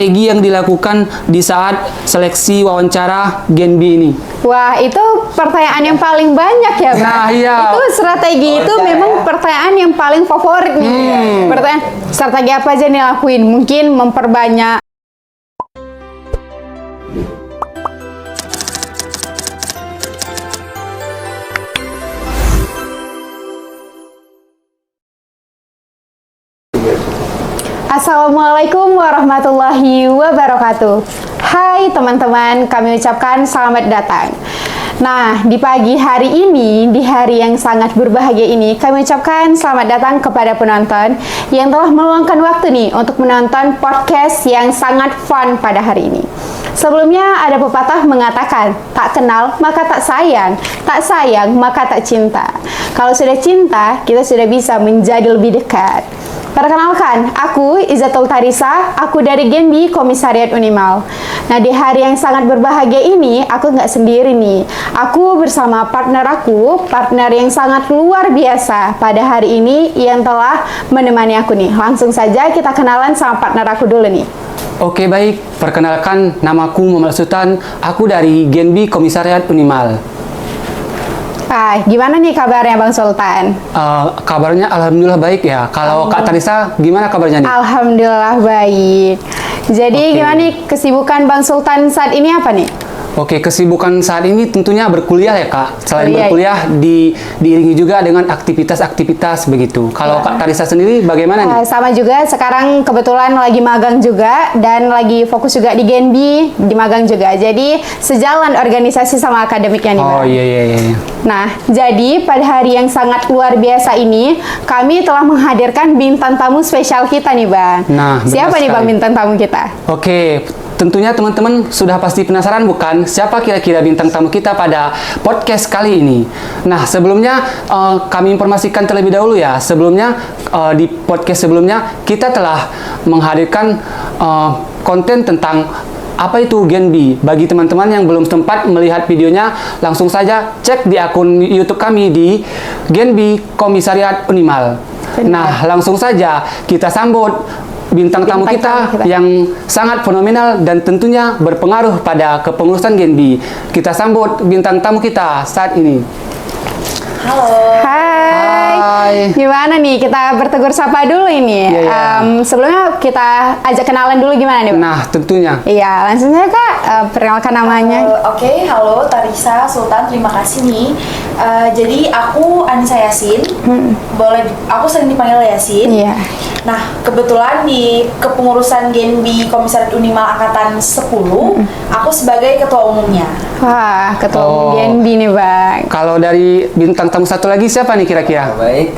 strategi yang dilakukan di saat seleksi wawancara Gen B ini? Wah, itu pertanyaan yang paling banyak ya, Bang. Nah, iya. Itu strategi itu memang pertanyaan yang paling favorit nih. Pertanyaan, strategi apa aja nih lakuin? Mungkin memperbanyak. Assalamualaikum warahmatullahi wabarakatuh. Hai teman-teman, kami ucapkan selamat datang. Nah, di pagi hari ini, di hari yang sangat berbahagia ini, kami ucapkan selamat datang kepada penonton yang telah meluangkan waktu nih untuk menonton podcast yang sangat fun pada hari ini. Sebelumnya ada pepatah mengatakan, tak kenal maka tak sayang maka tak cinta. Kalau sudah cinta, kita sudah bisa menjadi lebih dekat. Perkenalkan, aku Izzatul Tarisa, aku dari Gen B Komisariat Unimal. Nah, di hari yang sangat berbahagia ini, aku nggak sendiri nih. Aku bersama partner yang sangat luar biasa pada hari ini yang telah menemani aku nih. Langsung saja kita kenalan sama partner aku dulu nih. Oke, baik. Perkenalkan, namaku Muhammad Sultan. Aku dari Gen B Komisariat Unimal. Gimana nih kabarnya Bang Sultan? Kabarnya alhamdulillah baik ya. Kalau Kak Tarisa, gimana kabarnya nih? Alhamdulillah baik. Jadi gimana nih kesibukan Bang Sultan saat ini apa nih? Oke, kesibukan saat ini tentunya berkuliah ya Kak. Selain berkuliah, diiringi juga dengan aktivitas-aktivitas begitu. Kalau Kak Tarisa sendiri bagaimana nih? Sama juga, sekarang kebetulan lagi magang juga dan lagi fokus juga di Gen B, di magang juga. Jadi sejalan organisasi sama akademiknya nih Bang. Oh iya. Nah, jadi pada hari yang sangat luar biasa ini, kami telah menghadirkan bintang tamu spesial kita nih Bang. Nah, siapa nih Bang bintang tamu kita? Oke, tentunya teman-teman sudah pasti penasaran bukan siapa kira-kira bintang tamu kita pada podcast kali ini. Nah, sebelumnya kami informasikan terlebih dahulu ya. Sebelumnya di podcast sebelumnya kita telah menghadirkan konten tentang apa itu Gen B. Bagi teman-teman yang belum sempat melihat videonya, langsung saja cek di akun YouTube kami di Gen B Komisariat Unimal. Nah, langsung saja kita sambut bintang tamu kita yang sangat fenomenal dan tentunya berpengaruh pada kepengurusan Gen B. Kita sambut bintang tamu kita saat ini. Halo. Hai. Gimana nih? Kita bertegur sapa dulu ini. Sebelumnya kita ajak kenalan dulu gimana nih, Bang? Nah, tentunya. Iya, langsung saja Kak, perkenalkan namanya. Oke, halo Tarisa Sultan, terima kasih nih. Jadi aku Anissa Yasin. Aku sering dipanggil Yasin. Iya. Nah, kebetulan di kepengurusan Gen B Komisariat Unimal Angkatan 10, aku sebagai ketua umumnya. Wah, ketua umum Gen B nih, Bang. Kalau dari bintang tamu satu lagi siapa nih kira-kira? Baik,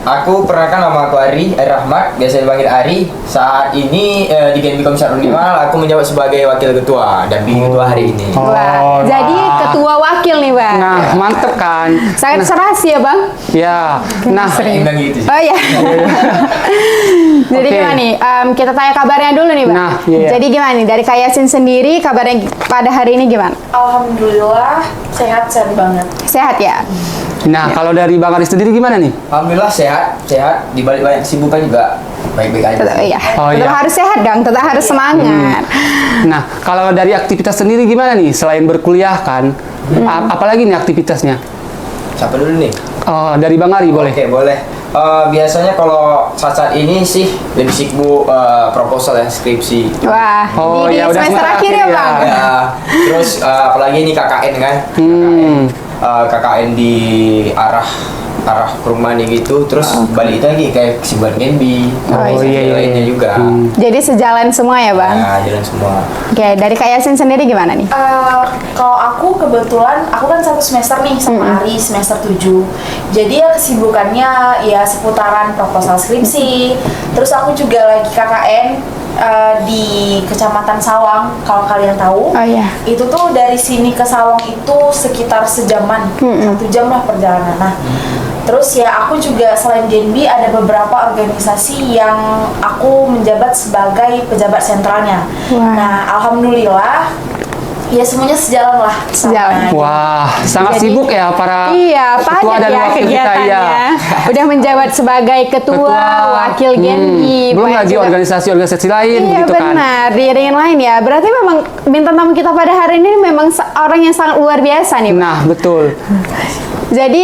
aku perkenalkan nama aku Ari Rahmat, biasa dipanggil Ari. Saat ini di Gen B Komisariat Unimal, aku menjabat sebagai wakil ketua dan ketua hari ini. Wah, jadi ketua wakil nih, Bang. Nah, mantep kan? Sangat serasi ya, Bang? Ya. Nah, Emang gitu sih. Oh iya. Jadi gimana nih? Kita tanya kabarnya dulu nih, Bang. Nah, iya. Jadi gimana nih? Dari Kak Yasin sendiri, kabarnya pada hari ini gimana? Alhamdulillah sehat banget. Sehat ya? Nah, kalau dari Bang Aris sendiri gimana nih? Alhamdulillah sehat. Di balik banyak kesibukan juga baik-baik aja. Tetap harus sehat dong, tetap harus semangat. Nah, kalau dari aktivitas sendiri gimana nih? Selain berkuliah kan, apalagi nih aktivitasnya? Siapa dulu nih? Dari Bang Ari boleh? Oke, boleh. Biasanya kalau saat ini sih lebih sibuk proposal ya, skripsi. Wah, di udah semester akhir ya, Bang? Ya, terus apalagi ini KKN kan? KKN di arah perumahan gitu, terus balik lagi kayak kesibukan Gen B. Lainnya juga. Jadi sejalan semua ya, Bang? Ya, jalan semua. Oke, dari Kak Yasin sendiri gimana nih? Kalau aku kebetulan, aku kan satu semester nih sama Ari, semester 7. Jadi ya kesibukannya ya seputaran proposal skripsi. Terus aku juga lagi KKN di Kecamatan Sawang, kalau kalian tahu. Oh iya. Itu tuh dari sini ke Sawang itu sekitar sejaman, 1 jam lah perjalanan. Nah, terus ya aku juga selain Gen B ada beberapa organisasi yang aku menjabat sebagai pejabat sentralnya. Wah. Nah, alhamdulillah ya semuanya sejalan lah Sejalan. Wah, sangat Jadi- sibuk ya para Iya, ketua padat dan ya wakil kita kegiatannya. ya. Udah menjabat sebagai ketua, wakil Genbi. Belum banyak lagi juga- organisasi-organisasi lain Iya gitu kan. benar, yang lain ya. Berarti memang bintang tamu kita pada hari ini memang orang yang sangat luar biasa nih, Pak. Nah, betul. Jadi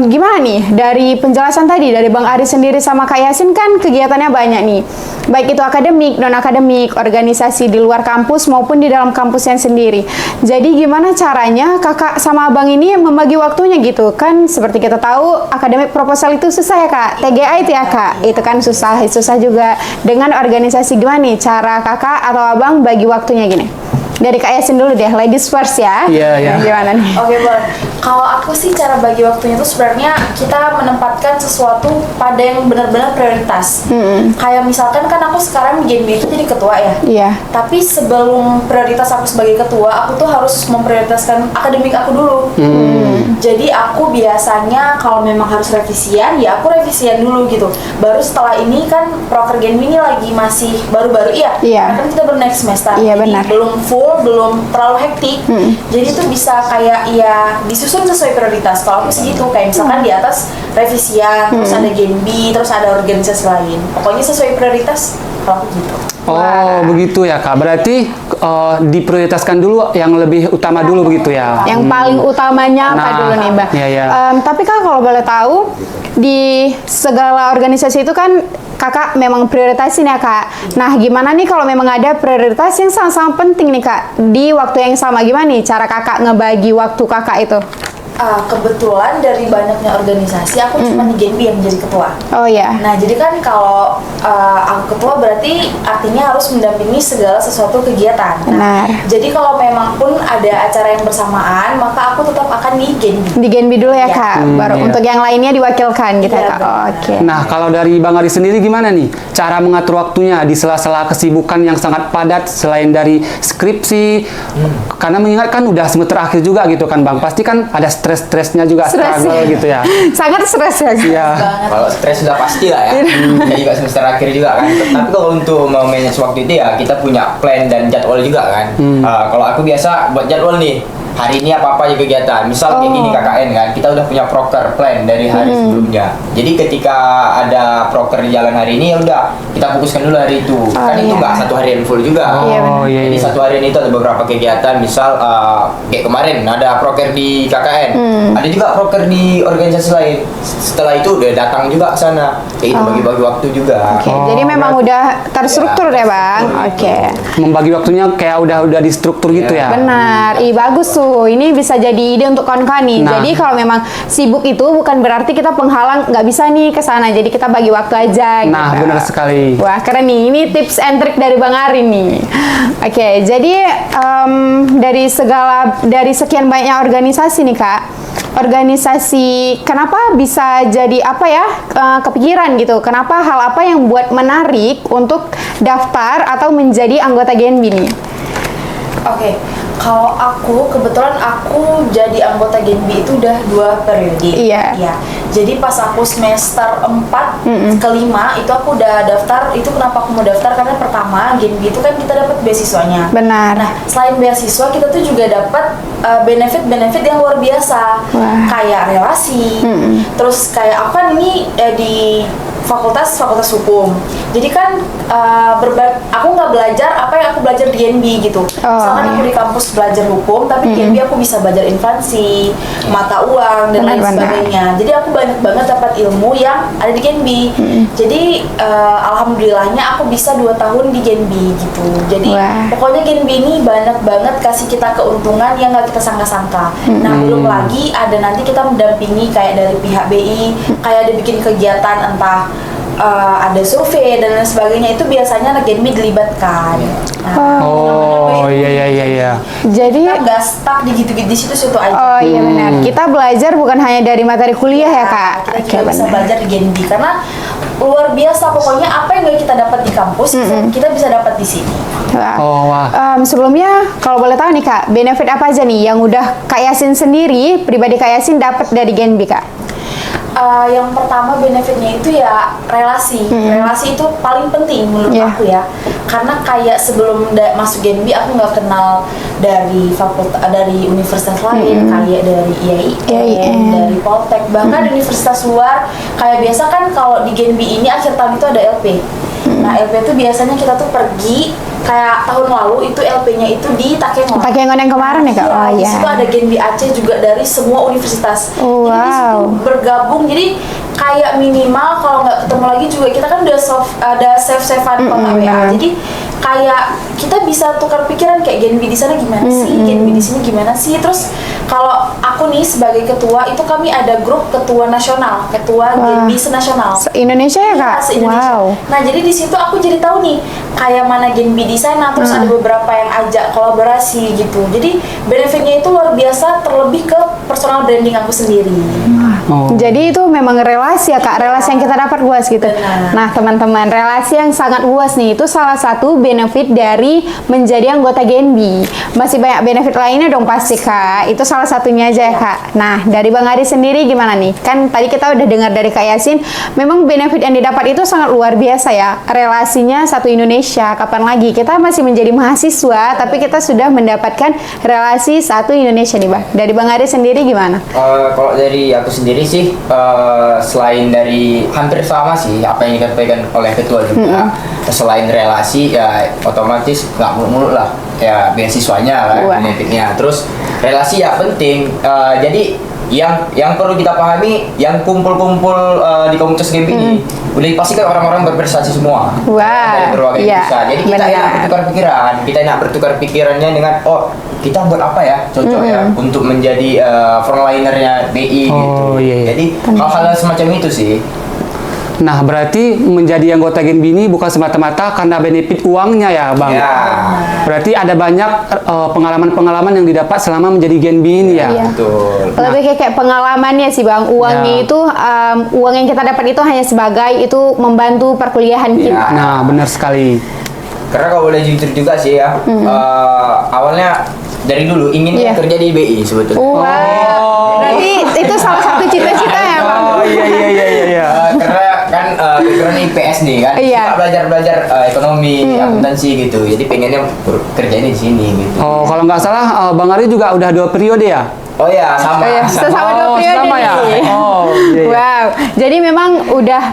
gimana nih dari penjelasan tadi dari Bang Ari sendiri sama Kak Yasin kan kegiatannya banyak nih. Baik itu akademik, non akademik, organisasi di luar kampus maupun di dalam kampusnya sendiri. Jadi gimana caranya Kakak sama Abang ini membagi waktunya gitu? Kan seperti kita tahu akademik proposal itu susah ya Kak. TGA itu ya Kak. Itu kan susah juga. Dengan organisasi gimana nih cara Kakak atau Abang bagi waktunya gini? Dari Kak Yasin dulu deh, ladies first ya. Iya, iya. Gimana nih? Oke, Bon. Kalau aku sih cara bagi waktunya itu sebenarnya kita menempatkan sesuatu pada yang benar-benar prioritas. Kayak misalkan kan aku sekarang di Genbi itu jadi ketua ya. Iya. Tapi sebelum prioritas aku sebagai ketua, aku tuh harus memprioritaskan akademik aku dulu. Jadi aku biasanya kalau memang harus revisian, ya aku revisian dulu gitu. Baru setelah ini kan proker Genbi ini lagi masih baru-baru ya. Iya. Karena kan kita baru next semester. Iya, Jadi benar. belum full, belum terlalu hektik. Jadi itu bisa kayak ya disusun sesuai prioritas. Kalau aku sih gitu, kayak misalkan di atas revisian, terus ada Genbi, terus ada organisasi lain. Pokoknya sesuai prioritas kalau aku gitu. Oh, begitu ya Kak. Berarti diprioritaskan dulu yang lebih utama dulu begitu ya. Yang paling utamanya apa Nah, dulu nih, Mbak? iya, iya. Tapi Kak kalau boleh tahu di segala organisasi itu kan Kakak memang prioritasin ya Kak. Nah gimana nih kalau memang ada prioritas yang sangat-sangat penting nih Kak di waktu yang sama, gimana nih cara Kakak ngebagi waktu Kakak itu? Kebetulan dari banyaknya organisasi, aku cuma di Genbi yang jadi ketua. Oh ya. Nah, jadi kan kalau aku ketua berarti artinya harus mendampingi segala sesuatu kegiatan. Nah, Benar. jadi kalau memang pun ada acara yang bersamaan, maka aku tetap akan di Genbi. Di Genbi dulu ya Iya. Kak, baru iya. untuk yang lainnya diwakilkan gitu Iya, ya Kak. benar. Oke. Nah, kalau dari Bang Ari sendiri gimana nih cara mengatur waktunya di sela-sela kesibukan yang sangat padat selain dari skripsi? Karena mengingat kan udah semester akhir juga gitu kan Bang. Pasti kan ada stres-stresnya juga, Stres. struggle gitu ya. Sangat stres ya Kak. Iya. Banget. Kalau stres sudah pasti lah ya. Kita juga semester akhir juga kan. Tapi kalau untuk manage waktu itu ya kita punya plan dan jadwal juga kan. Kalau aku biasa buat jadwal nih. Hari ini apa-apa aja kegiatan. Misal kayak gini KKN kan, kita udah punya proker plan dari hari sebelumnya. Jadi ketika ada proker di jalan hari ini ya udah kita fokuskan dulu hari itu. Kan itu iya. nggak satu harian full juga. Iya, Oh, iya, Jadi iya. satu hari itu ada beberapa kegiatan. Misal kayak kemarin ada proker di KKN, ada juga proker di organisasi lain. Setelah itu udah datang juga ke sana. Kayak itu bagi-bagi waktu juga. Oke, Oh, jadi memang berarti- udah terstruktur ya Bang. terstruktur Oke. gitu. Membagi waktunya kayak udah distruktur gitu ya. Benar, bagus tuh. Ini bisa jadi ide untuk kawan-kawan nih. Nah. Jadi kalau memang sibuk itu bukan berarti kita penghalang nggak bisa nih ke sana. Jadi kita bagi waktu aja. Nah, gitu. benar sekali. Wah keren nih. Ini tips and trick dari Bang Ari nih. Oke, jadi dari sekian banyaknya organisasi nih Kak. Organisasi, kenapa bisa jadi apa ya kepikiran gitu? Kenapa hal apa yang buat menarik untuk daftar atau menjadi anggota Genbi nih? Oke, kalau aku kebetulan aku jadi anggota Genbi itu udah 2 periode. Iya. Jadi pas aku semester 4 ke 5 itu aku udah daftar. Itu kenapa aku mau daftar karena pertama Genbi itu kan kita dapat beasiswanya. Benar. Nah, selain beasiswa kita tuh juga dapat benefit-benefit yang luar biasa. Wah. Kayak relasi. Terus kayak aku kan ini di fakultas hukum. Jadi kan aku nggak belajar apa yang aku belajar di Genbi gitu. Misalkan aku iya. di kampus belajar hukum, tapi di Genbi aku bisa belajar infansi, mata uang dan lain Benar-benar. sebagainya. Jadi aku banyak banget dapat ilmu yang ada di Genbi. Jadi alhamdulillahnya aku bisa 2 tahun di Genbi gitu. Jadi Wah. pokoknya Genbi ini banyak banget kasih kita keuntungan yang nggak kita sangka-sangka. Nah belum lagi ada nanti kita mendampingi kayak dari pihak BI, kayak ada bikin kegiatan entah ada survei dan lain sebagainya, itu biasanya anak Genbi dilibatkan. Nah, Oh, iya. Jadi kita nggak stuck di gitu-gitu di situ-situ aja. oh iya benar. Kita belajar bukan hanya dari materi kuliah ya Kak. Kita Oke, juga bisa benar. belajar di Genbi karena luar biasa, pokoknya apa yang nggak kita dapat di kampus kita bisa dapat di sini. Wah. Oh, wah. Sebelumnya kalau boleh tahu nih Kak, benefit apa aja nih yang udah Kak Yasin sendiri, pribadi Kak Yasin dapat dari Genbi Kak? Yang pertama benefitnya itu ya relasi. Relasi itu paling penting menurut Iya. aku ya. karena kayak sebelum masuk Genbi aku nggak kenal dari dari universitas lain, kayak dari IAIN, dari Poltek, bahkan universitas luar. Kayak biasa kan kalau di Genbi ini akhir tahun itu ada LP. Nah LP itu biasanya kita tuh pergi, kayak tahun lalu itu LP-nya itu di Takengon. Takengon yang kemarin ya Kak? Oh iya. Di situ ada Genbi Aceh juga dari semua universitas. Oh, jadi di situ bergabung, jadi kayak minimal kalau nggak ketemu lagi juga kita kan udah save-savean kontak WA. Jadi kayak kita bisa tukar pikiran kayak Genbi di sana gimana sih, Genbi di sini gimana sih. Terus kalau aku nih sebagai ketua itu kami ada grup ketua nasional, ketua Genbi senasional. Indonesia ya Kak? Se-Indonesia. Nah jadi di situ aku jadi tahu nih kayak mana Genbi di sana. Terus ada beberapa yang ajak kolaborasi gitu. Jadi benefitnya itu luar biasa, terlebih ke personal branding aku sendiri. Jadi itu memang relasi ya Kak, relasi yang kita dapat luas gitu. Benar. Nah teman-teman, relasi yang sangat luas nih, itu salah satu benefit dari menjadi anggota Genbi. Masih banyak benefit lainnya dong pasti Kak, itu salah satunya aja ya Kak. Nah dari Bang Ari sendiri gimana nih? Kan tadi kita udah dengar dari Kak Yasin, memang benefit yang didapat itu sangat luar biasa ya. Relasinya satu Indonesia, kapan lagi? Kita masih menjadi mahasiswa, tapi kita sudah mendapatkan relasi satu Indonesia nih Bang. Dari Bang Ari sendiri gimana? Kalau dari aku sendiri sih, selain dari hampir sama sih apa yang dikatakan oleh ketua juga, selain relasi ya otomatis nggak muluk-muluk lah ya beasiswanya kan, benefitnya. Terus relasi ya penting, jadi yang perlu kita pahami, yang kumpul-kumpul di komunitas Genbi ini udah dipastikan orang-orang berprestasi semua dari berbagai jurusan. Jadi kita enak bertukar pikiran, kita enak bertukar pikirannya dengan kita buat apa ya cocok ya untuk menjadi frontlinernya BI gitu. Jadi hal-hal semacam itu sih. Nah, berarti menjadi anggota Genbi ini bukan semata-mata karena benefit uangnya ya, Bang? Ya. Berarti ada banyak pengalaman-pengalaman yang didapat selama menjadi Genbi ini ya? Betul. Lebih kayak pengalamannya sih Bang, uangnya itu, uang yang kita dapat itu hanya sebagai itu membantu perkuliahan kita. Nah, benar sekali. Karena kalau boleh jujur juga sih ya, awalnya dari dulu ingin kerja di BI sebetulnya. Berarti itu salah satu cita-cita ya Bang? Iya. Karena kan background IPS nih kan, suka belajar ekonomi, akuntansi gitu. Jadi pengennya kerjanya di sini gitu. Oh, kalau nggak salah Bang Ari juga udah 2 periode ya? Oh ya, sama. Sama 2 periode sama ya? nih. Iya. Wow, jadi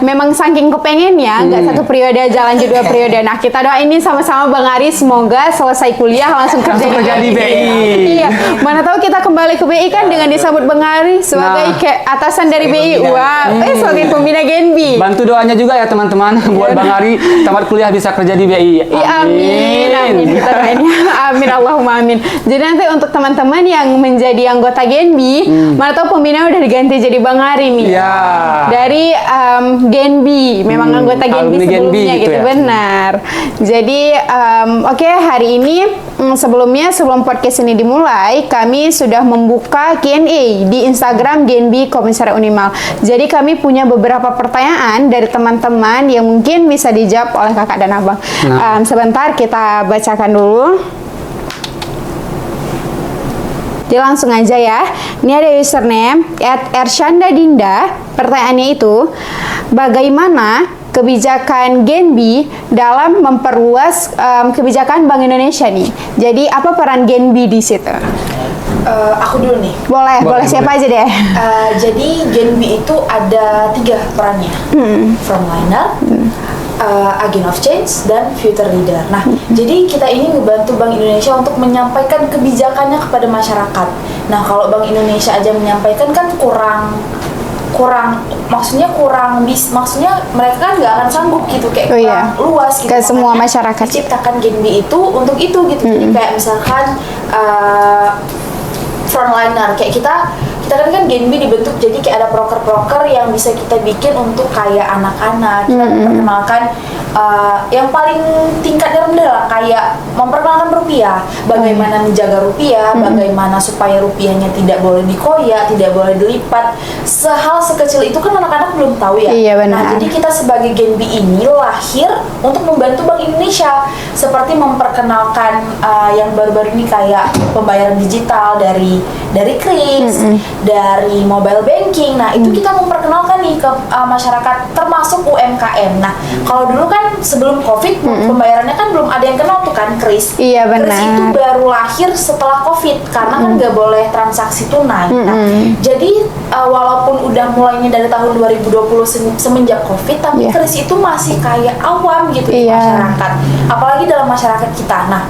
memang saking kepengennya nggak 1 periode aja, lanjut 2 periode. Nah kita doain ini sama-sama Bang Ari, semoga selesai kuliah langsung kerja di BI. Iya, mana tahu kita kembali ke BI kan dengan disambut Bang Ari sebagai kayak atasan dari BI. Wow, sebagai pembina Genbi. Bantu doanya juga ya teman-teman buat Bang Ari tamat kuliah bisa kerja di BI. Amin. Kita doainnya. Amin, Allahumma amin. Jadi nanti untuk teman-teman yang menjadi anggota Genbi, mana tahu pembina udah diganti jadi Bang Ari nih. Iya. Dari Genbi, memang anggota Genbi alumni sebelumnya Genbi gitu ya. Benar. Jadi oke, hari ini sebelum podcast ini dimulai, kami sudah membuka Q&A di Instagram Genbi Komisariat Unimal. Jadi kami punya beberapa pertanyaan dari teman-teman yang mungkin bisa dijawab oleh kakak dan abang. Sebentar kita bacakan dulu. Jadi langsung aja ya. Ini ada username @ersyandadinda. Pertanyaannya itu, bagaimana kebijakan Genbi dalam memperluas kebijakan Bank Indonesia nih? Jadi apa peran Genbi di situ? Aku dulu nih. Boleh siapa aja deh. Jadi Genbi itu ada 3 perannya, frontliner, agent of change, dan future leader. Nah, jadi kita ini ngebantu Bank Indonesia untuk menyampaikan kebijakannya kepada masyarakat. Nah, kalau Bank Indonesia aja menyampaikan kan maksudnya mereka kan nggak akan sanggup gitu, kayak kurang luas gitu. Ke semua masyarakat. Ciptakan Genbi itu untuk itu gitu. Jadi kayak misalkan frontliner, kayak kita kan Genbi dibentuk jadi kayak ada proker-proker yang bisa kita bikin untuk kayak anak-anak, kita memperkenalkan yang paling tingkatnya rendah lah, kayak memperkenalkan rupiah, bagaimana menjaga rupiah, bagaimana supaya rupiahnya tidak boleh dikoyak, tidak boleh dilipat. Hal sekecil itu kan anak-anak belum tahu ya. Iya, benar. Nah, jadi kita sebagai Genbi ini lahir untuk membantu Bank Indonesia, seperti memperkenalkan yang baru-baru ini kayak pembayaran digital dari KRIS, dari mobile banking. Nah, itu kita memperkenalkan nih ke masyarakat termasuk UMKM. Nah, kalau dulu kan sebelum Covid pembayarannya kan belum ada yang kenal tuh kan kris. Iya, Kris benar. itu baru lahir setelah Covid karena kan nggak boleh transaksi tunai. Nah, jadi walaupun udah mulainya dari tahun 2020 semenjak Covid, tapi Iya. kris itu masih kayak awam gitu di Iya. masyarakat. Apalagi dalam masyarakat kita. Nah,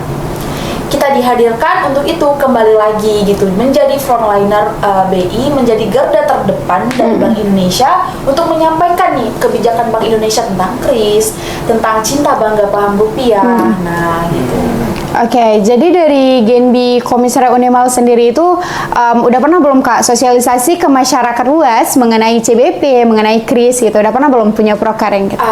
kita dihadirkan untuk itu kembali lagi gitu menjadi frontliner BI, menjadi garda terdepan dari Bank Indonesia untuk menyampaikan nih kebijakan Bank Indonesia tentang kris, tentang cinta bangga paham rupiah. Nah, gitu. Oke, jadi dari Genbi Komisaris Unimal sendiri itu udah pernah belum Kak sosialisasi ke masyarakat luas mengenai CBP, mengenai kris gitu? Udah pernah belum punya prokareng gitu?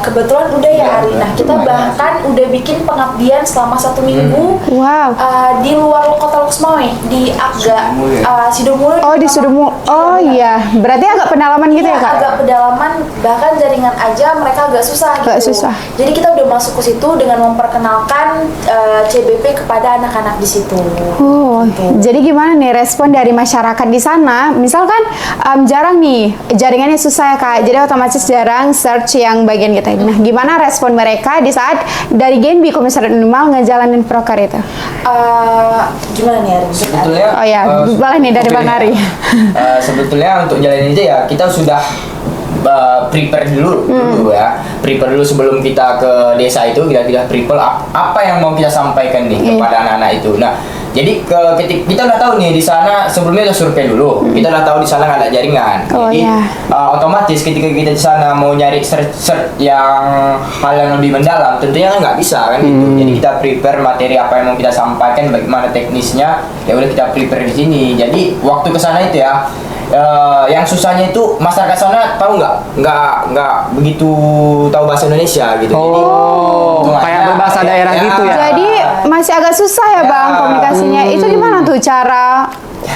Kebetulan udah ya Ari. Nah, kita bahkan udah bikin pengabdian selama 1 minggu Wow. di luar kota Loksmawe di Aga Sidomulyo. Oh di Sudumu. Oh iya, berarti agak pendalaman gitu ya Kak? Agak pedalaman, bahkan jaringan aja mereka agak susah Agak gitu. susah. Jadi kita udah masuk ke situ dengan memperkenalkan CBP kepada anak-anak di situ. Oh, jadi gimana nih respon dari masyarakat di sana? Misalkan jarang nih jaringannya susah ya Kak, jadi otomatis jarang search yang bagian kita ini. Nah, gimana respon mereka di saat dari Genbi Komisaris Unimal ngejalanin proker itu? Gimana nih Ari? Sebetulnya Oh ya, boleh nih dari Bang Ari. Sebetulnya untuk jalanin itu ya kita sudah prepare dulu ya. Prepare dulu sebelum kita ke desa itu kita prepare apa yang mau kita sampaikan nih kepada anak-anak itu. Nah, jadi kita udah tahu nih di sana sebelumnya udah survei dulu. Kita udah tahu di sana nggak ada jaringan. Oh, Jadi iya. otomatis ketika kita di sana mau nyari search yang hal yang lebih mendalam, tentunya kan nggak bisa kan gitu. Jadi kita prepare materi apa yang mau kita sampaikan, bagaimana teknisnya, ya udah kita prepare di sini. Jadi waktu ke sana itu ya. Yang susahnya itu masyarakat sana tahu nggak begitu tahu bahasa Indonesia gitu. Oh, Jadi, kayak berbahasa daerah gitu ya? Jadi masih agak susah ya Bang Ya. komunikasinya. Itu gimana tuh cara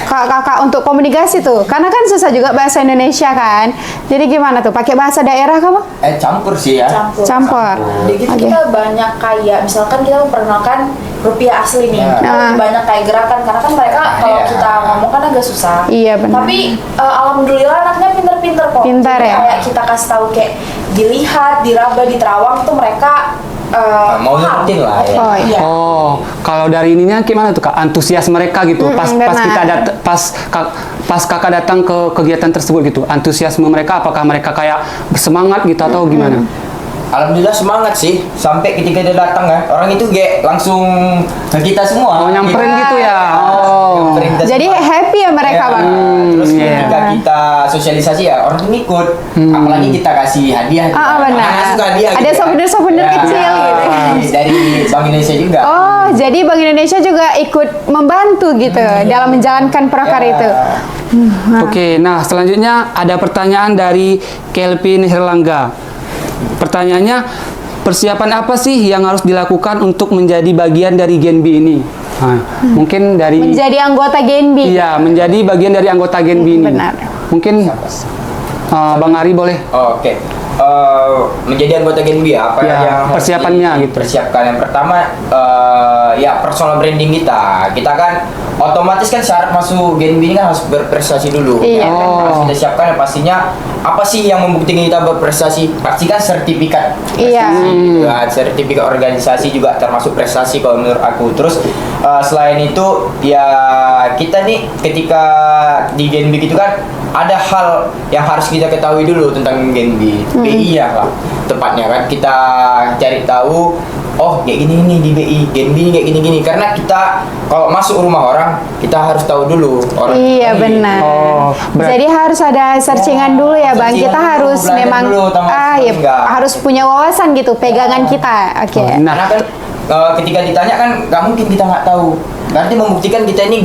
kakak untuk komunikasi tuh? Karena kan susah juga bahasa Indonesia kan. Jadi gimana tuh? Pakai bahasa daerah kah Bang? campur sih ya. Campur. Jadi gitu Oke. kita banyak kayak misalkan kita memperkenalkan rupiah asli nih. Ya. Kita lebih banyak kayak gerakan karena kan mereka kalau Ya. kita ngomong kan agak susah. Iya, benar. Tapi alhamdulillah anaknya pinter-pinter kok. Pintar Jadi ya? Kayak kita kasih tahu kayak dilihat, diraba, di Terawang tuh mereka Mau paham. ngertiin lah ya. Oh, Iya. Oh, kalau dari ininya gimana tuh Kak? Antusias mereka gitu. Pas benar. kita pas Kakak datang ke kegiatan tersebut gitu. Antusiasme mereka apakah mereka kayak semangat gitu atau gimana? Alhamdulillah semangat sih. Sampai ketika dia datang kan, orang itu langsung ke kita semua. Oh, nyamperin gitu ya. Oh. Nyamperin kita Jadi semua. happy ya mereka Ya, Bang. Terus iya. ketika kita sosialisasi ya orang itu ngikut. Apalagi kita kasih hadiah. Benar. Anak-anak suka hadiah. Ada gitu kan. souvenir-souvenir Ya, kecil gitu. Dari Bank Indonesia juga. Oh, jadi Bank Indonesia juga ikut membantu gitu dalam menjalankan proker Ya. itu. Oke, nah selanjutnya ada pertanyaan dari Kelvin Herlangga. Pertanyaannya, persiapan apa sih yang harus dilakukan untuk menjadi bagian dari Genbi ini? Nah, mungkin dari Menjadi anggota Genbi. iya, menjadi bagian dari anggota Genbi ini. Benar. Mungkin Bang Ari boleh. Oke. Menjadi anggota Genbi apa Ya, yang harus persiapannya gitu. dipersiapkan? Yang pertama ya personal branding kita. Kita kan otomatis kan syarat masuk Genbi ini kan harus berprestasi dulu. Iya. Ya, kan? Harus kita siapkan yang pastinya apa sih yang membuktikan kita berprestasi? Pastikan sertifikat Iya. prestasi gitu kan. Sertifikat organisasi juga termasuk prestasi kalau menurut aku. Terus selain itu ya kita nih ketika di Genbi gitu kan ada hal yang harus kita ketahui dulu tentang Genbi. BI ya lah tepatnya kan kita cari tahu kayak gini nih di BI Genbi kayak gini karena kita kalau masuk rumah orang kita harus tahu dulu orang Iya ini. benar. Oh, Jadi harus ada searchingan dulu ya Bang. searchingan Kita dulu, harus belajar memang dulu, tamat ya enggak. harus punya wawasan gitu pegangan kita. Oke. Nah, Karena kan ketika ditanya kan nggak mungkin kita nggak tahu. Berarti membuktikan kita ini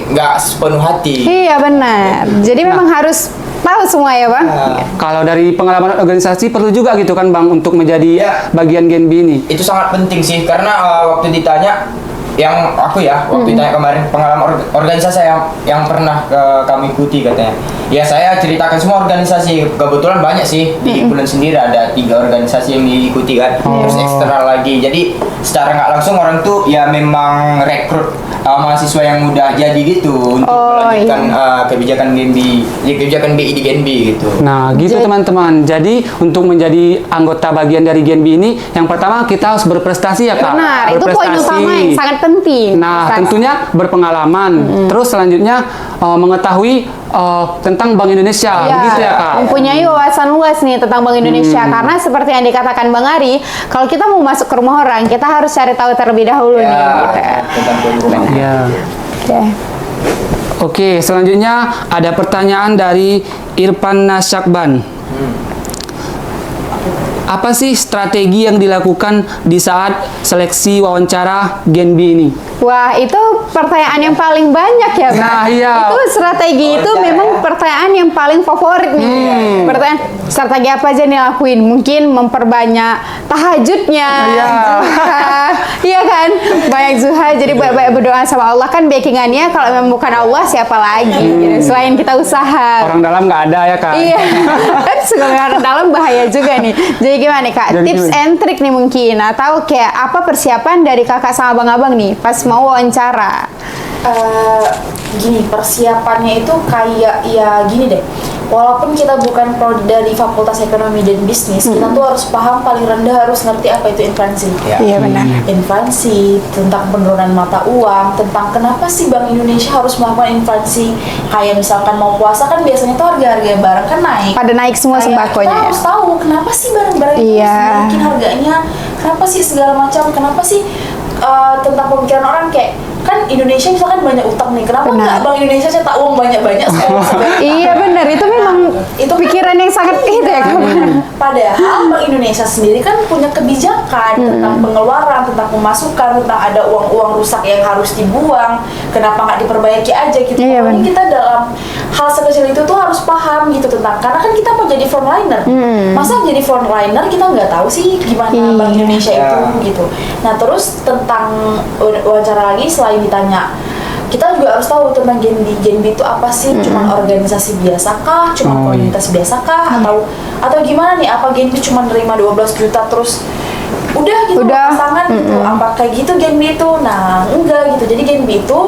nggak sepenuh hati. Iya benar. Jadi memang harus tahu semua ya Bang. Nah, kalau dari pengalaman organisasi perlu juga gitu kan Bang untuk menjadi Ya. bagian Genbi ini. itu sangat penting sih karena waktu ditanya yang aku ya waktu tanya kemarin pengalaman organisasi yang pernah kami ikuti katanya. Ya saya ceritakan semua organisasi, kebetulan banyak sih di Bulan sendiri ada 3 organisasi yang diikuti kan, terus eksternal lagi. Jadi secara nggak langsung orang tuh ya memang rekrut mahasiswa yang mudah jadi gitu untuk melanjutkan kebijakan GNB, kebijakan BI di GNB gitu. Nah, gitu teman-teman. Jadi untuk menjadi anggota bagian dari GNB ini, yang pertama kita harus berprestasi ya Kak. Benar, itu poin utama yang sangat penting. Nah, tentunya berpengalaman. Terus selanjutnya mengetahui tentang Bank Indonesia, begitu ya Kak? Mempunyai wawasan luas nih tentang Bank Indonesia, karena seperti yang dikatakan Bang Ari, kalau kita mau masuk ke rumah orang, kita harus cari tahu terlebih dahulu nih. Gitu. Tentang kehidupan. Ya. Oke. Oke, selanjutnya ada pertanyaan dari Irfan Nasyakban. Apa sih strategi yang dilakukan di saat seleksi wawancara GNB ini? Wah, itu pertanyaan yang paling banyak ya, Bang. Nah, iya. Itu strategi itu memang pertanyaan yang paling favorit nih. Pertanyaan strategi apa aja nih lakuin? Mungkin memperbanyak tahajudnya. Iya kan? Banyak zuhud, jadi banyak berdoa sama Allah kan backingannya kalau memang bukan Allah siapa lagi? Gitu. Selain kita usaha. Orang dalam nggak ada ya Kak? Iya. Sebenarnya orang dalam bahaya juga nih. Jadi gimana nih Kak? Jadi Tips gimana? and trick nih mungkin atau kayak apa persiapan dari kakak sama abang-abang nih pas mau wawancara? Gini, persiapannya itu kayak ya gini deh. Walaupun kita bukan prodi dari Fakultas Ekonomi dan Bisnis, kita tuh harus paham paling rendah harus ngerti apa itu inflasi. Iya benar. Inflasi, tentang penurunan mata uang, tentang kenapa sih Bank Indonesia harus melakukan inflasi. Kayak misalkan mau puasa kan biasanya tuh harga-harga barang kan naik. Pada naik semua Kayak sembakonya. kita harus tahu kenapa sih barang-barang itu naikin harganya, kenapa sih segala macam, kenapa sih tentang pemikiran orang kayak kan Indonesia misalkan banyak utang nih, kenapa nggak Bank Indonesia cetak uang banyak-banyak sekarang? Iya benar, itu memang itu pikiran yang sangat itu ya Kak. Padahal Bank Indonesia sendiri kan punya kebijakan tentang pengeluaran, tentang pemasukan, tentang ada uang-uang rusak yang harus dibuang, kenapa nggak diperbaiki aja gitu. Iya, Pokoknya kita dalam hal sekecil itu tuh harus paham gitu tentang, karena kan kita mau jadi frontliner. Masa jadi frontliner kita nggak tahu sih gimana Bank Indonesia itu gitu. Nah terus tentang wawancara lagi, selain ditanya, kita juga harus tahu tentang GNB. GNB itu apa sih? Cuman organisasi biasakah? Cuman komunitas biasakah? Atau gimana nih? Apa GNB cuma nerima 12 juta terus udah gitu pasangan gitu? Apa kayak gitu GNB itu? Nah enggak gitu. Jadi GNB itu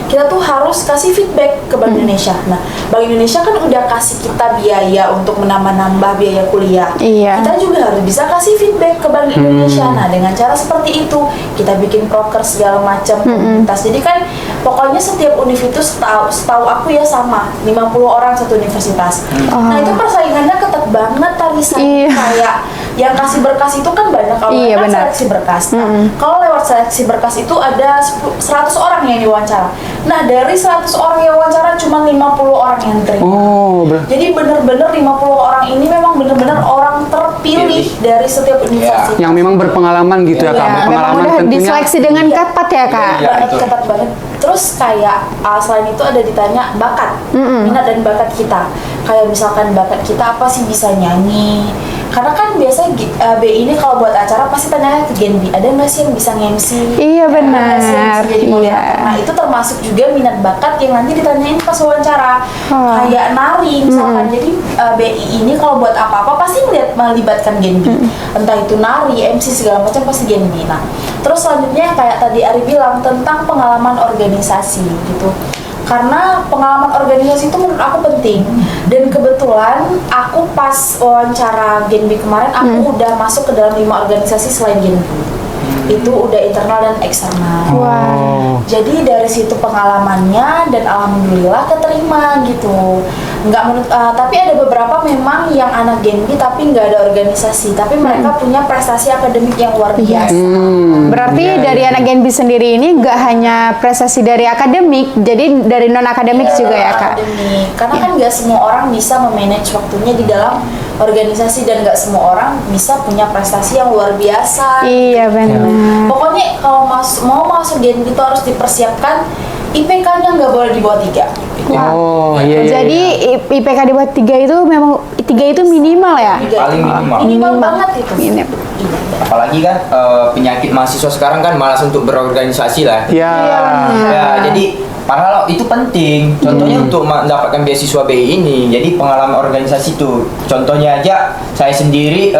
kita tuh harus kasih feedback ke Bank Indonesia. Nah, Bank Indonesia kan udah kasih kita biaya untuk menambah-nambah biaya kuliah. Iya. Kita juga harus bisa kasih feedback ke Bank Indonesia. Nah, dengan cara seperti itu, kita bikin proker segala macam komunitas. Jadi kan pokoknya setiap univ itu setahu aku ya sama, 50 orang satu universitas. Nah, itu persaingannya ketat banget tadi kayak yang kasih berkas itu kan banyak, kalau kan seleksi berkas. Nah, kalau lewat seleksi berkas itu ada 100 orang yang diwawancara. Nah, dari 100 orang yang wawancara cuma 50 orang yang terima. Jadi bener-bener 50 orang ini memang bener-bener orang terpilih dari setiap universitas. Yang memang berpengalaman gitu ya Kak. Memang udah diseleksi dengan ketat ya Kak. Ketat banget. Terus kayak selain itu ada ditanya bakat, minat dan bakat kita. Kayak misalkan bakat kita apa sih, bisa nyanyi. Karena kan biasanya BI ini kalau buat acara pasti tanya ke GNB, ada nggak sih yang bisa nge-MC? Iya benar. Nah itu termasuk juga minat bakat yang nanti ditanyain pas wawancara. Kayak nari misalkan. Jadi BI ini kalau buat apa-apa pasti melibatkan GNB. Entah itu nari, MC segala macam pasti GNB. Nah terus selanjutnya kayak tadi Ari bilang tentang pengalaman organisasi gitu. Karena pengalaman organisasi itu menurut aku penting. Dan kebetulan aku pas wawancara GNB kemarin, aku udah masuk ke dalam 5 organisasi selain GNB. Itu udah internal dan eksternal. Jadi dari situ pengalamannya dan alhamdulillah keterima gitu. Tapi ada beberapa memang yang anak GNB tapi nggak ada organisasi, tapi mereka punya prestasi akademik yang luar biasa. Berarti dari anak GNB sendiri ini nggak hanya prestasi dari akademik, jadi dari non akademik juga ya Kak. Akademik. Karena kan nggak semua orang bisa memanage waktunya di dalam organisasi dan nggak semua orang bisa punya prestasi yang luar biasa. Iya benar. Pokoknya kalau mau masuk GNB itu harus dipersiapkan IPK-nya nggak boleh di bawah 3. Jadi IPK di bawah 3 itu memang 3 itu minimal ya? Paling minimal. Minimal banget itu. apalagi kan penyakit mahasiswa sekarang kan malas untuk berorganisasi lah. Ya. Ya, jadi padahal itu penting. Contohnya untuk mendapatkan beasiswa BI ini. Jadi pengalaman organisasi itu. Contohnya aja saya sendiri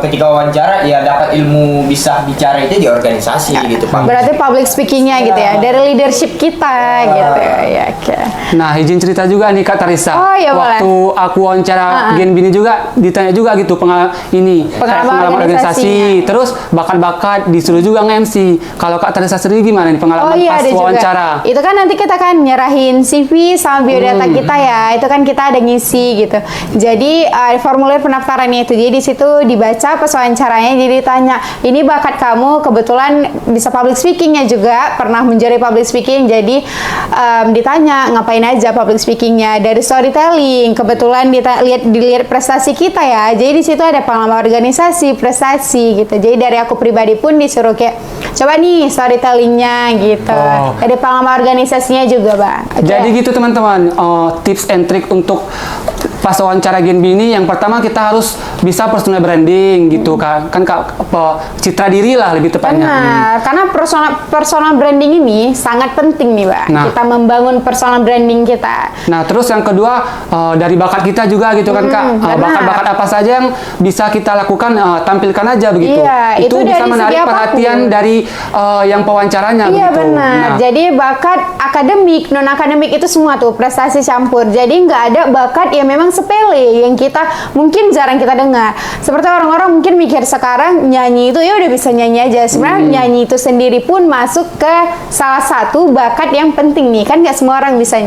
ketika wawancara ya dapat ilmu bisa bicara itu di organisasi gitu, Pak. Berarti public speakingnya gitu ya, dari leadership kita gitu ya. Oke. Nah, izin cerita juga nih Kak Tarisa. Oh, iya, Waktu aku wawancara Gen Bini juga ditanya juga gitu pengalaman organisasi. Terus bakat-bakat disuruh juga nge-MC. Kalau Kak Tarisa sendiri gimana nih pengalaman pas ada juga. wawancara? Itu kan nanti kita kan nyerahin CV sama biodata kita ya. Itu kan kita ada ngisi gitu. Jadi formulir pendaftarannya itu. Jadi di situ dibaca pas wawancaranya. Jadi ditanya, ini bakat kamu kebetulan bisa public speakingnya juga, pernah menjadi public speaking. Jadi ditanya ngapain aja public speakingnya, dari storytelling. Kebetulan dilihat prestasi kita ya. Jadi di situ ada pengalaman organisasi, prestasi gitu. Jadi dari aku pribadi pun disuruh kayak coba nih storytellingnya gitu. Ada pengalaman organisasinya juga, Bang. Okay. Jadi gitu teman-teman, tips and trick untuk pas wawancara Gen Bini, yang pertama kita harus bisa personal branding gitu kan Kak, citra diri lah lebih tepatnya. Benar, karena personal branding ini sangat penting nih, Bang. Nah. Kita membangun personal branding kita. Nah, terus yang kedua dari bakat kita juga gitu kan Kak. Bakat-bakat apa saja yang bisa kita lakukan, tampilkan aja begitu. Iya, itu bisa dari menarik segi perhatian apapun. dari yang pewawancaranya Iya begitu. benar. Nah, Jadi bakat akademik, non akademik itu semua tuh prestasi campur. Jadi nggak ada bakat yang memang sepele yang kita mungkin jarang kita dengar. Seperti orang-orang mungkin mikir sekarang nyanyi itu ya udah bisa nyanyi aja. Sebenarnya nyanyi itu sendiri pun masuk ke salah satu bakat yang penting nih. Kan nggak semua orang bisa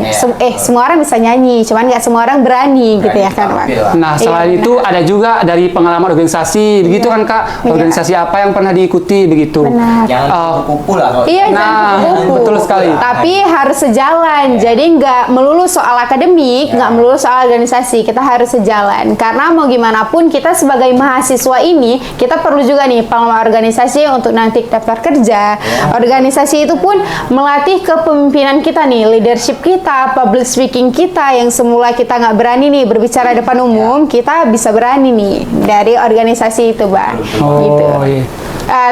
semua orang bisa nyanyi, cuman nggak semua orang berani gitu ya kan, Bang. Nah, selain itu ada juga dari pengalaman organisasi, begitu kan Kak? Organisasi apa yang pernah diikuti begitu? Benar. Jangan kupu lah. Iya, Nah, jangan kupu. betul sekali. Tapi harus sejalan. Jadi nggak melulu soal akademik, nggak melulu soal organisasi. Kita harus sejalan. Karena mau gimana pun kita sebagai mahasiswa ini, kita perlu juga nih pengalaman organisasi untuk nanti daftar kerja. Organisasi itu pun melatih kepemimpinan kita nih, leadership kita, public speaking kita yang semula kita nggak berani nih berbicara depan umum, kita bisa berani nih dari organisasi itu, Bang. Gitu. Iya.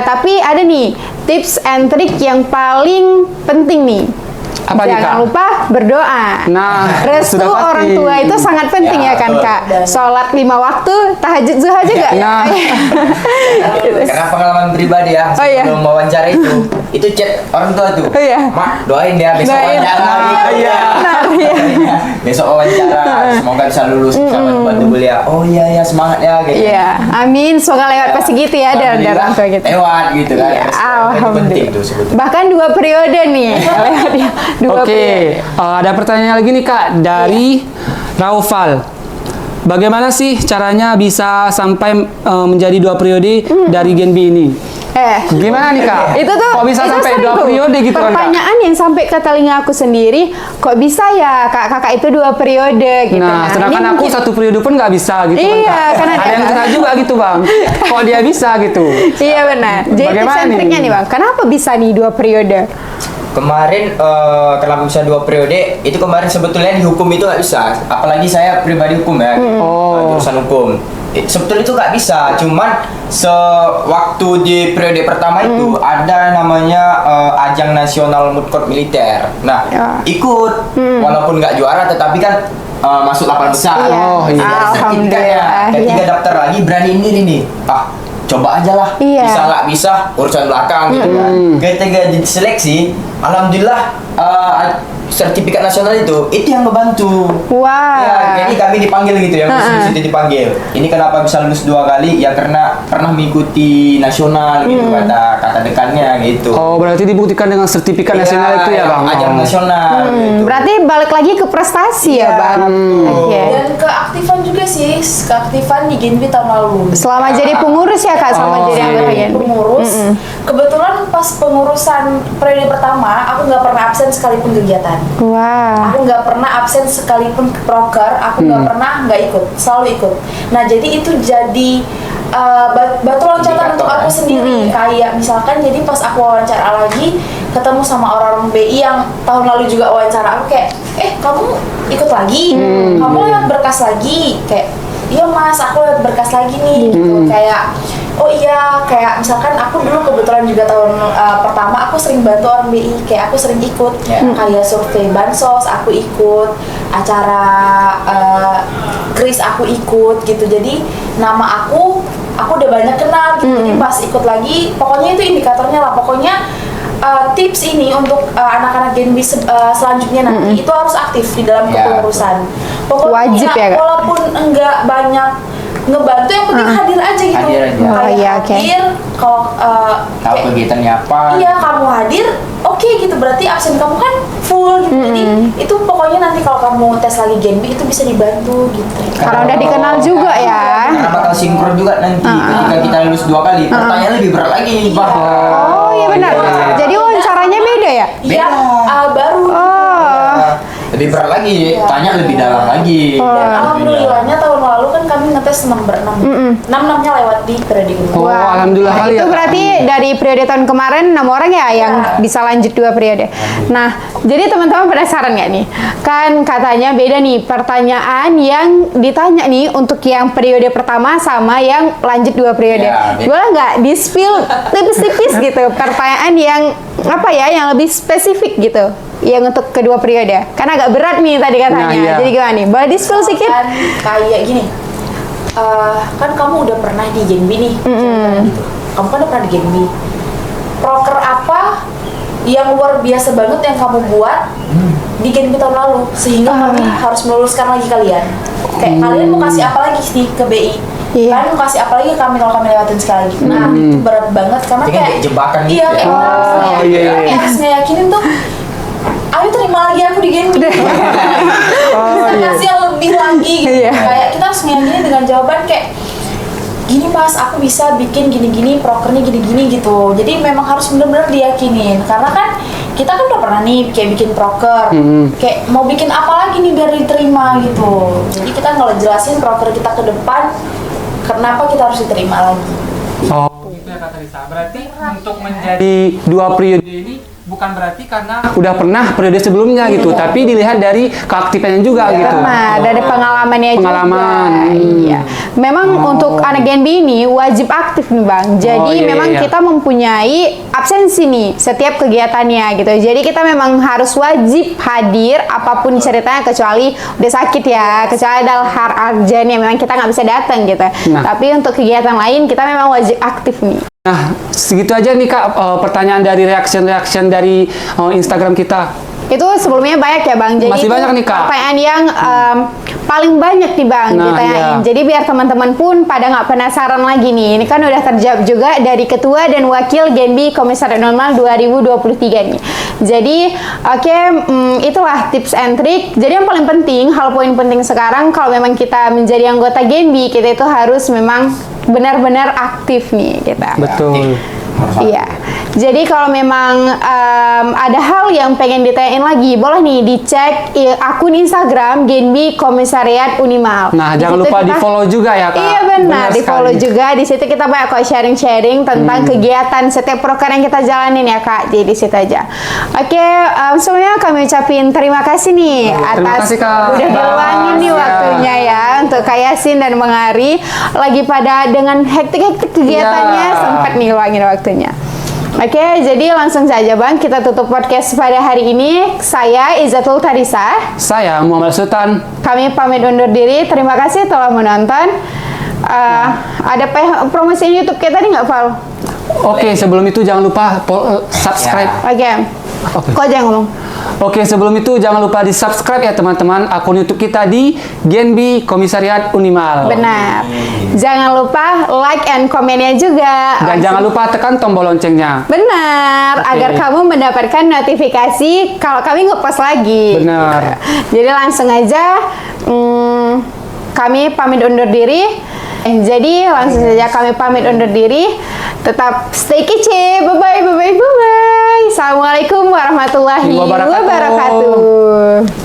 Tapi ada nih tips and trick yang paling penting nih. Apa nih, Kak? Jangan lupa berdoa. Nah, restu sudah pasti. orang tua itu sangat penting ya, kan, betul. Kak? Sholat 5 waktu, tahajud zuha juga ya. Nah. Karena pengalaman pribadi ya, Oh, iya. sebelum wawancara itu chat orang tua tuh. Oh, iya. Mak, doain ya besok Doain. wawancara. Iya. Benar, iya. Besok wawancara, semoga bisa lulus, bisa bantu kuliah. Oh iya semangat ya gitu. Iya, amin. Semoga lewat pasti gitu ya dari orang tua gitu. Lewat gitu kan. Iya, Itu penting alhamdulillah. tuh sebetulnya. Bahkan 2 periode nih. Lewat ya. 2 Oke, periode. ada pertanyaan lagi nih Kak dari Raufal. Bagaimana sih caranya bisa sampai menjadi 2 periode dari Gen B ini? Gimana nih Kak? Itu tuh kok bisa itu sampai sering 2 tuh periode gitu kan Kak? pertanyaan yang sampai ke telinga aku sendiri, kok bisa ya kakak itu 2 periode gitu. Nah, sedangkan ini aku mungkin- 1 periode pun nggak bisa gitu Iya, kan Kak? karena Ada yang susah juga gitu Bang. Kok dia bisa gitu? Iya benar. Jadi tips Bagaimana and nih? triknya nih, Bang. Kenapa bisa nih 2 periode? Kemarin kenapa bisa 2 periode? Itu kemarin sebetulnya di hukum itu nggak bisa. Apalagi saya pribadi hukum ya, jurusan hukum. Sebetulnya itu nggak bisa. Cuman sewaktu di periode pertama itu ada namanya ajang nasional moot court militer. Nah, ikut walaupun nggak juara, tetapi kan masuk 8 besar. Iya. Oh, iya. Sertifikatnya. Ketika Iya. daftar lagi berani diri nih. Coba aja lah, Iya. bisa nggak bisa urusan belakang gitu kan. Ketika diseleksi, alhamdulillah sertifikat nasional itu yang ngebantu. Wah. Ya, jadi kami dipanggil gitu ya, khusus itu dipanggil. Ini kenapa bisa lulus 2 kali? Ya karena pernah mengikuti nasional gitu kata dekannya gitu. Oh, berarti dibuktikan dengan sertifikat Iya, nasional itu ya Bang? Ajang nasional gitu. Berarti balik lagi ke prestasi ya, Iya, Bang. Oke. Dan keaktifan juga sih, keaktifan di Genbi tahun lalu. Selama jadi pengurus ya, Kak, selama Oh, jadi anggota iya. Gen. Pengurus. Kebetulan pas pengurusan periode pertama, aku nggak pernah absen sekalipun kegiatan. Wah. Aku nggak pernah absen sekalipun ke proker, aku nggak pernah nggak ikut, selalu ikut. Nah jadi itu jadi batu loncatan untuk aku sendiri. Kayak misalkan jadi pas aku wawancara lagi, ketemu sama orang BI yang tahun lalu juga wawancara aku kayak, kamu ikut lagi, kamu lihat berkas lagi, kayak iya mas aku lihat berkas lagi nih gitu. Kayak Oh iya, kayak misalkan aku dulu kebetulan juga tahun pertama aku sering bantu orang BI, kayak aku sering ikut kayak survei bansos, aku ikut acara kris, aku ikut gitu. Jadi nama aku udah banyak kenal gitu. Jadi pas ikut lagi, pokoknya itu indikatornya lah. Pokoknya tips ini untuk anak-anak Genbi selanjutnya nanti itu harus aktif di dalam kepengurusan. Pokoknya wajib ya, Kak? walaupun enggak banyak ngebantu, yang penting hadir aja gitu. Hadir aja. Oh, iya, oke. Hadir, kalau Tahu kegiatannya apa. iya kamu hadir, oke gitu, berarti absen kamu kan full gitu. Jadi itu pokoknya nanti kalau kamu tes lagi Genbi itu bisa dibantu gitu. Karena udah dikenal juga ya. Karena bakal sinkron juga nanti ketika kita lulus 2 kali, pertanyaan lebih berat lagi. Bah. Oh iya benar. Jadi wawancaranya beda ya? Iya, baru. Lebih berat lagi, tanya lebih dalam lagi. Dan alhamdulillahnya tahun lalu kan kami ngetes 6 ber 6. 6-nya lewat di periode kedua. Oh, alhamdulillah kali ya. Itu berarti dari periode tahun kemarin 6 orang ya yang bisa lanjut 2 periode. Nah, jadi teman-teman penasaran nggak nih? Kan katanya beda nih pertanyaan yang ditanya nih untuk yang periode pertama sama yang lanjut 2 periode. Ya, beda. Boleh nggak di-spill tipis-tipis gitu pertanyaan yang apa ya, yang lebih spesifik gitu? Yang untuk kedua periode. Karena agak berat nih tadi katanya. Nah, iya. Jadi gimana nih? Boleh di-spill sedikit? Kan kayak gini. Kan kamu udah pernah di Genbi nih. Gitu. Kamu kan udah pernah di Genbi. Proker apa yang luar biasa banget yang kamu buat di Genbi tahun lalu sehingga kami harus meluluskan lagi kalian. Kayak kalian mau kasih apa lagi sih ke BI? Iya. Kalian mau kasih apa lagi ke kami kalau kami lewatin sekali lagi? Nah, itu berat banget karena Jadi kayak jebakan gitu iya, ya? kayak Oh, iya, iya. kayak harus ngeyakinin tuh, ayo terima lagi aku di Genbi. Kita kasih yang lebih lagi gitu. Iya. Kayak kita harus ngeyakinin dengan jawaban kayak gini mas, aku bisa bikin gini-gini, prokernya gini-gini gitu. Jadi memang harus benar-benar diyakinin. Karena kan kita kan udah pernah nih kayak bikin proker, kayak mau bikin apa lagi nih biar diterima gitu. Jadi kita kalau jelasin proker kita ke depan, kenapa kita harus diterima lagi. Oh, gitu ya Kak Tarisa. Berarti untuk menjadi 2 periode ini bukan berarti karena udah pernah periode sebelumnya gitu, tapi dilihat dari keaktifannya juga gitu. Nah, dari pengalamannya Pengalaman. juga. Iya. Memang untuk anak Genbi ini wajib aktif nih Bang. Jadi iya, memang iya. kita mempunyai absensi nih setiap kegiatannya gitu. Jadi kita memang harus wajib hadir apapun ceritanya kecuali udah sakit ya, kecuali ada hal urgent yang memang kita nggak bisa datang gitu. Nah. Tapi untuk kegiatan lain kita memang wajib aktif nih. Nah, segitu aja nih Kak pertanyaan dari reaction dari Instagram kita. Itu sebelumnya banyak ya Bang. Jadi Masih itu banyak nih, Kak. pertanyaan yang paling banyak nih Bang Nah, ditanyain. iya. Jadi biar teman-teman pun pada nggak penasaran lagi nih. Ini kan udah terjawab juga dari Ketua dan Wakil Genbi Komisariat Normal 2023 nih. Jadi itulah tips and trick. Jadi yang paling penting, hal poin penting sekarang kalau memang kita menjadi anggota Genbi, kita itu harus memang benar-benar aktif nih kita. Betul. Iya. Jadi kalau memang ada hal yang pengen ditanyain lagi, boleh nih dicek akun Instagram Genbi Komisariat Unimal. Nah, Di jangan situ lupa kita- di-follow juga ya, Kak. Iya benar, Benar di-follow sekali. juga. Di situ kita banyak kok sharing-sharing tentang kegiatan setiap proker yang kita jalanin ya, Kak. Jadi di situ aja. Oke, semuanya kami ucapin terima kasih nih Terima atas kasih, Kak. udah diluangin nih Ya. waktunya ya untuk Kak Yasin dan Bang Ari lagi pada dengan hektik-hektik kegiatannya Ya. sempat nih luangin waktunya. Oke, jadi langsung saja Bang, kita tutup podcast pada hari ini. Saya Izzatul Tarisa. Saya Muhammad Sultan. Kami pamit undur diri. Terima kasih telah menonton. Ada promosiin YouTube kita tadi nggak, Val? Oke, sebelum itu jangan lupa subscribe. Oke. Oke. Kau aja yang ngomong. Oke, sebelum itu jangan lupa di subscribe ya teman-teman akun YouTube kita di Genbi Komisariat Unimal. Benar. Jangan lupa like and komennya juga. Dan jangan lupa tekan tombol loncengnya. Benar, Oke. agar kamu mendapatkan notifikasi kalau kami ngepost lagi. Benar. Jadi langsung aja kami pamit undur diri. Jadi langsung saja kami pamit undur diri. Tetap stay kece. Bye bye. Assalamualaikum warahmatullahi Wabarakatuh. wabarakatuh.